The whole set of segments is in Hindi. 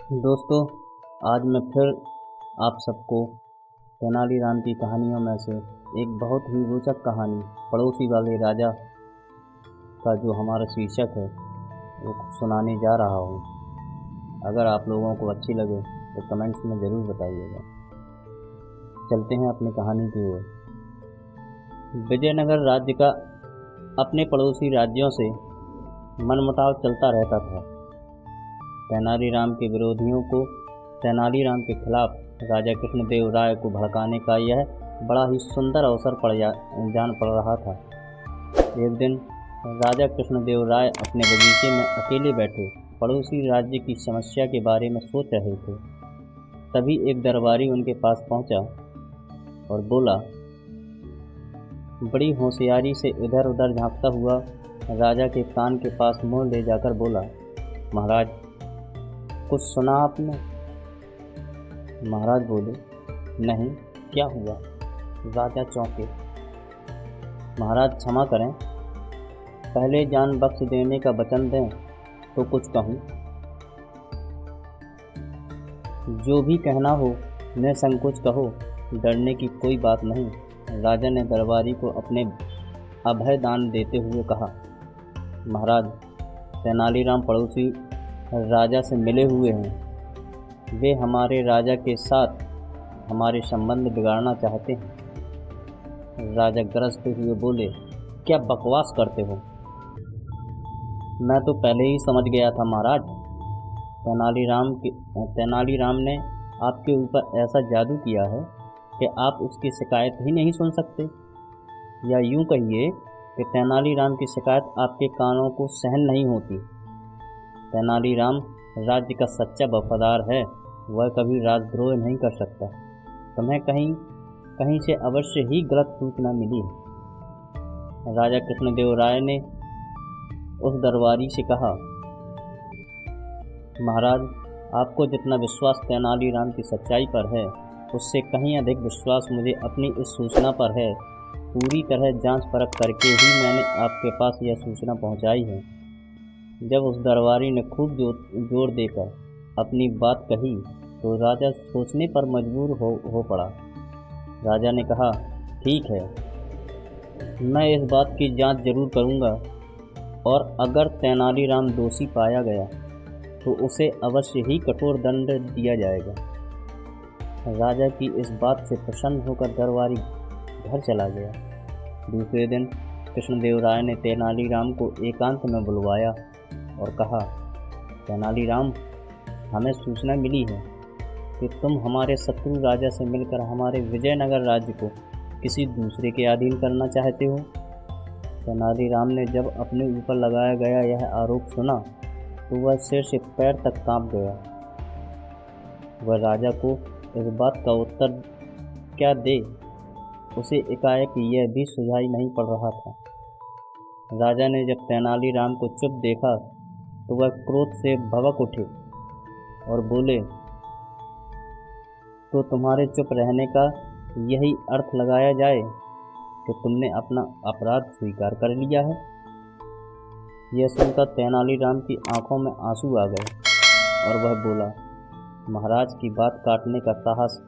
दोस्तों, आज मैं फिर आप सबको तेनालीराम की कहानियों में से एक बहुत ही रोचक कहानी पड़ोसी वाले राजा का जो हमारा शीर्षक है वो सुनाने जा रहा हूँ। अगर आप लोगों को अच्छी लगे तो कमेंट्स में ज़रूर बताइएगा। चलते हैं अपनी कहानी की ओर। विजयनगर राज्य का अपने पड़ोसी राज्यों से मनमुटाव चलता रहता था। तेनालीराम के विरोधियों को तेनालीराम के खिलाफ राजा कृष्णदेव राय को भड़काने का यह बड़ा ही सुंदर अवसर जान पड़ रहा था। एक दिन राजा कृष्णदेव राय अपने बगीचे में अकेले बैठे पड़ोसी राज्य की समस्या के बारे में सोच रहे थे। तभी एक दरबारी उनके पास पहुंचा और बोला। बड़ी होशियारी से इधर उधर झांकता हुआ राजा के कान के पास मुंह ले जाकर बोला, महाराज, कुछ सुना आपने? महाराज बोले, नहीं, क्या हुआ? राजा चौंके। महाराज क्षमा करें, पहले जान बख्श देने का वचन दें तो कुछ कहूँ। जो भी कहना हो निसंकोच कहो, डरने की कोई बात नहीं। राजा ने दरबारी को अपने अभय दान देते हुए कहा। महाराज, तेनालीराम पड़ोसी राजा से मिले हुए हैं। वे हमारे राजा के साथ हमारे संबंध बिगाड़ना चाहते हैं। राजा गरजते हुए बोले, क्या बकवास करते हो? मैं तो पहले ही समझ गया था महाराज। तेनालीराम ने आपके ऊपर ऐसा जादू किया है कि आप उसकी शिकायत ही नहीं सुन सकते। या यूं कहिए कि तेनालीराम की शिकायत आपके कानों को सहन नहीं होती। तेनालीराम राज्य का सच्चा वफादार है, वह कभी राजद्रोह नहीं कर सकता। तुम्हें कहीं से अवश्य ही गलत सूचना मिली है। राजा कृष्णदेव राय ने उस दरबारी से कहा, महाराज, आपको जितना विश्वास तेनालीराम की सच्चाई पर है, उससे कहीं अधिक विश्वास मुझे अपनी इस सूचना पर है। पूरी तरह जांच परख करके ही मैंने आपके पास यह सूचना पहुंचाई है। जब उस दरबारी ने खूब जोर देकर अपनी बात कही तो राजा सोचने पर मजबूर हो पड़ा। राजा ने कहा, ठीक है, मैं इस बात की जांच जरूर करूंगा और अगर तेनालीराम दोषी पाया गया तो उसे अवश्य ही कठोर दंड दिया जाएगा। राजा की इस बात से प्रसन्न होकर दरबारी घर चला गया। दूसरे दिन कृष्णदेव राय ने तेनालीराम को एकांत में बुलवाया और कहा, तेनालीराम, हमें सूचना मिली है कि तुम हमारे शत्रु राजा से मिलकर हमारे विजयनगर राज्य को किसी दूसरे के अधीन करना चाहते हो। तेनालीराम ने जब अपने ऊपर लगाया गया यह आरोप सुना तो वह सिर से पैर तक कांप गया। वह राजा को इस बात का उत्तर क्या दे, उसे एकाएक यह भी सुझाई नहीं पड़ रहा था। राजा ने जब तेनालीराम को चुप देखा तो वह क्रोध से भड़क उठे और बोले, तो तुम्हारे चुप रहने का यही अर्थ लगाया जाए कि तुमने अपना अपराध स्वीकार कर लिया है। यह सुनकर तेनालीराम की आंखों में आंसू आ गए और वह बोला, महाराज की बात काटने का साहस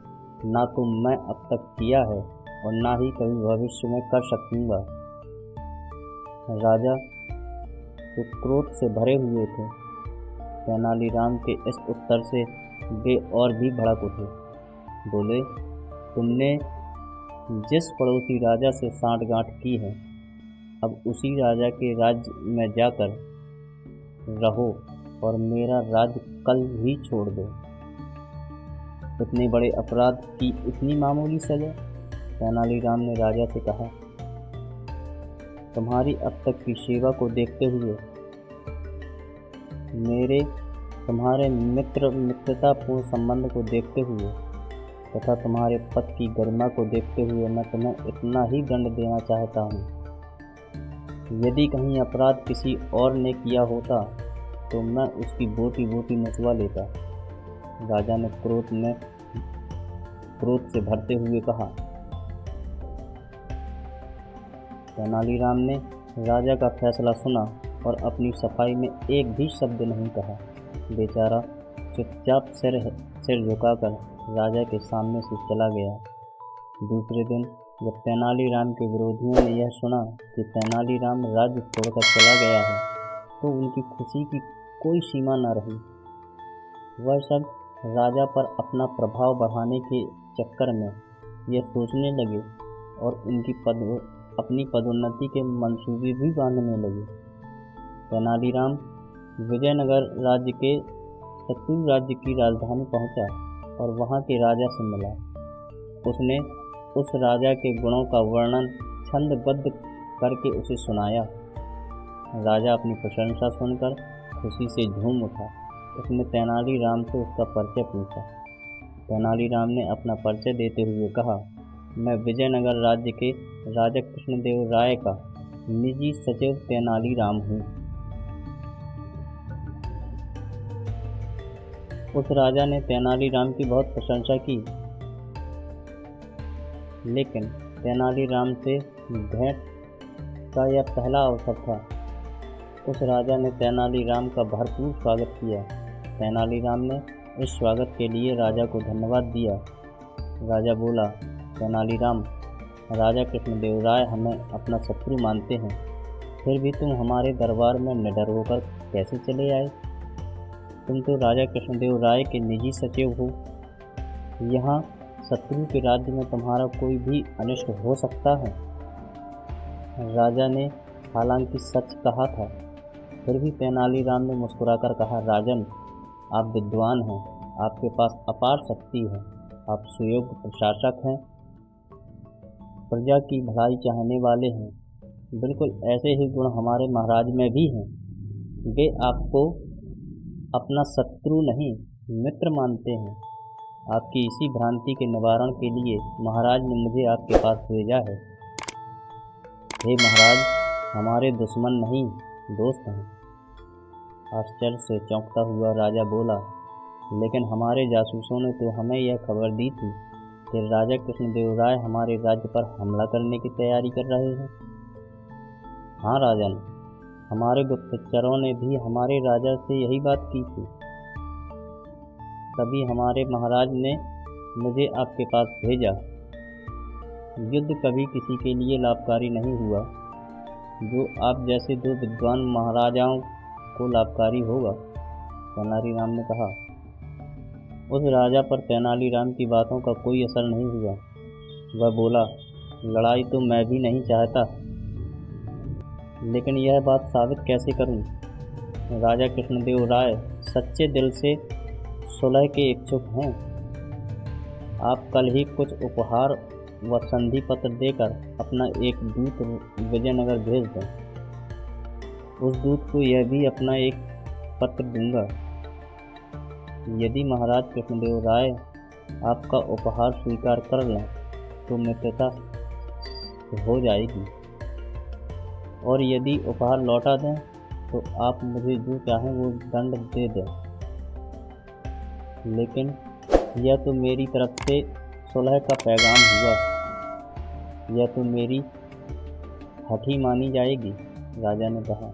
ना तो मैं अब तक किया है और ना ही कभी भविष्य में कर सकूंगा। राजा तो क्रोध से भरे हुए थे। तेनालीराम के इस उत्तर से वे और भी भड़क उठे। बोले, तुमने जिस पड़ोसी राजा से सांठगांठ की है, अब उसी राजा के राज्य में जाकर रहो और मेरा राज्य कल ही छोड़ दो। इतने बड़े अपराध की इतनी मामूली सजा? तेनालीराम ने राजा से कहा, तुम्हारी अब तक की सेवा को देखते हुए, तुम्हारे मित्रतापूर्ण संबंध को देखते हुए तथा तुम्हारे पद की गरिमा को देखते हुए मैं तुम्हें इतना ही दंड देना चाहता हूँ। यदि कहीं अपराध किसी और ने किया होता तो मैं उसकी बोटी बोटी नचवा लेता। राजा ने क्रोध से भरते हुए कहा। तेनालीराम ने राजा का फैसला सुना और अपनी सफाई में एक भी शब्द नहीं कहा। बेचारा चुपचाप सिर झुकाकर राजा के सामने से चला गया। दूसरे दिन जब तेनालीराम के विरोधियों ने यह सुना कि तेनालीराम राज्य छोड़कर चला गया है, तो उनकी खुशी की कोई सीमा न रही। वह सब राजा पर अपना प्रभाव बढ़ाने के चक्कर में यह सोचने लगे और अपनी पदोन्नति के मंसूबे भी बांधने लगे। तेनालीराम विजयनगर राज्य के शत्रु राज्य की राजधानी पहुंचा और वहां के राजा से मिला। उसने उस राजा के गुणों का वर्णन छंदबद्ध करके उसे सुनाया। राजा अपनी प्रशंसा सुनकर खुशी से झूम उठा। उसने तेनालीराम से उसका परिचय पूछा। तेनालीराम ने अपना परिचय देते हुए कहा, मैं विजयनगर राज्य के राजा कृष्णदेव राय का निजी सचिव तेनालीराम हूँ। उस राजा ने तेनालीराम की बहुत प्रशंसा की, लेकिन तेनालीराम से भेंट का यह पहला अवसर था। उस राजा ने तेनालीराम का भरपूर स्वागत किया। तेनालीराम ने इस स्वागत के लिए राजा को धन्यवाद दिया। राजा बोला, तेनालीराम, राजा कृष्णदेव राय हमें अपना शत्रु मानते हैं, फिर भी तुम हमारे दरबार में निडर होकर कैसे चले आए? तुम तो राजा कृष्णदेव राय के निजी सचिव हो। यहाँ शत्रु के राज्य में तुम्हारा कोई भी अनिष्ट हो सकता है। राजा ने हालांकि सच कहा था, फिर भी तेनालीराम ने मुस्कुराकर कहा, राजन, आप विद्वान हैं, आपके पास अपार शक्ति है, आप सुयोग्य प्रशासक हैं, प्रजा की भलाई चाहने वाले हैं। बिल्कुल ऐसे ही गुण हमारे महाराज में भी हैं। वे आपको अपना शत्रु नहीं मित्र मानते हैं। आपकी इसी भ्रांति के निवारण के लिए महाराज ने मुझे आपके पास भेजा है। हे महाराज, हमारे दुश्मन नहीं, दोस्त हैं। आश्चर्य से चौंकता हुआ राजा बोला, लेकिन हमारे जासूसों ने तो हमें यह खबर दी थी कि राजा कृष्णदेव राय हमारे राज्य पर हमला करने की तैयारी कर रहे हैं। हाँ राजन, हमारे गुप्तचरों ने भी हमारे राजा से यही बात की थी। तभी हमारे महाराज ने मुझे आपके पास भेजा। युद्ध कभी किसी के लिए लाभकारी नहीं हुआ, जो आप जैसे दो विद्वान महाराजाओं को लाभकारी होगा, तेनालीराम ने कहा। उस राजा पर तेनालीराम की बातों का कोई असर नहीं हुआ। वह बोला, लड़ाई तो मैं भी नहीं चाहता, लेकिन यह बात साबित कैसे करूं? राजा कृष्णदेव राय सच्चे दिल से सुलह के इच्छुक हैं। आप कल ही कुछ उपहार व संधि पत्र देकर अपना एक दूत विजयनगर भेज दें। उस दूत को यह भी अपना एक पत्र दूंगा। यदि महाराज कृष्णदेव राय आपका उपहार स्वीकार कर लें तो मित्रता हो जाएगी, और यदि उपहार लौटा दें तो आप मुझे जो चाहें वो दंड दे दें। लेकिन यह तो मेरी तरफ से सुलह का पैगाम हुआ, यह तो मेरी हठी मानी जाएगी, राजा ने कहा।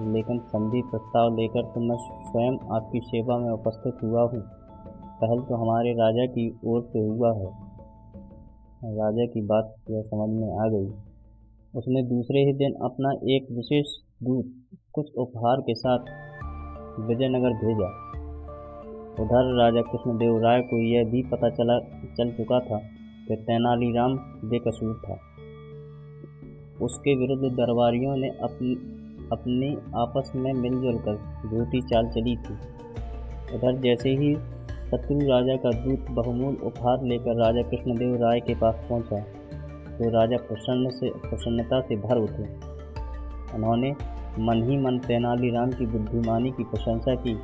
लेकिन संधि प्रस्ताव लेकर तो मैं स्वयं आपकी सेवा में उपस्थित हुआ हूँ। पहल तो हमारे राजा की ओर से हुआ है। राजा की बात यह समझ में आ गई। उसने दूसरे ही दिन अपना एक विशेष दूत कुछ उपहार के साथ विजयनगर भेजा। उधर राजा कृष्णदेव राय को यह भी पता चल चुका था कि तेनालीराम बेकसूर था। उसके विरुद्ध दरबारियों ने अपनी आपस में मिलजुल कर झूठी चाल चली थी। उधर जैसे ही शत्रु राजा का दूत बहुमूल्य उपहार लेकर राजा कृष्णदेव राय के पास पहुंचा, तो राजा प्रसन्नता से भर उठे। उन्होंने मन ही मन तेनालीराम की बुद्धिमानी की प्रशंसा की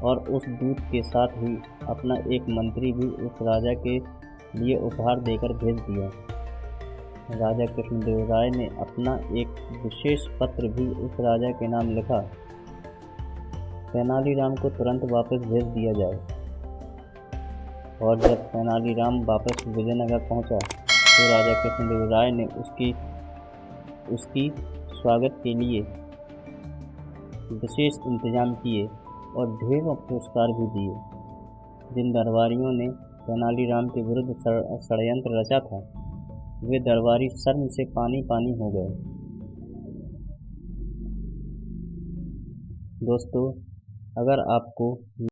और उस दूत के साथ ही अपना एक मंत्री भी उस राजा के लिए उपहार देकर भेज दिया। राजा कृष्णदेव राय ने अपना एक विशेष पत्र भी उस राजा के नाम लिखा। तेनालीराम को तुरंत वापस भेज दिया जाए। और जब तेनालीराम वापस विजयनगर पहुंचा तो राजा कृष्णदेव राय ने उसकी स्वागत के लिए विशेष इंतजाम किए। और ढेरों पुरस्कार भी दिए। जिन दरबारियों ने तेनालीराम के विरुद्ध षड्यंत्र रचा था, वे दरबारी शर्म से पानी पानी हो गए। दोस्तों, अगर आपको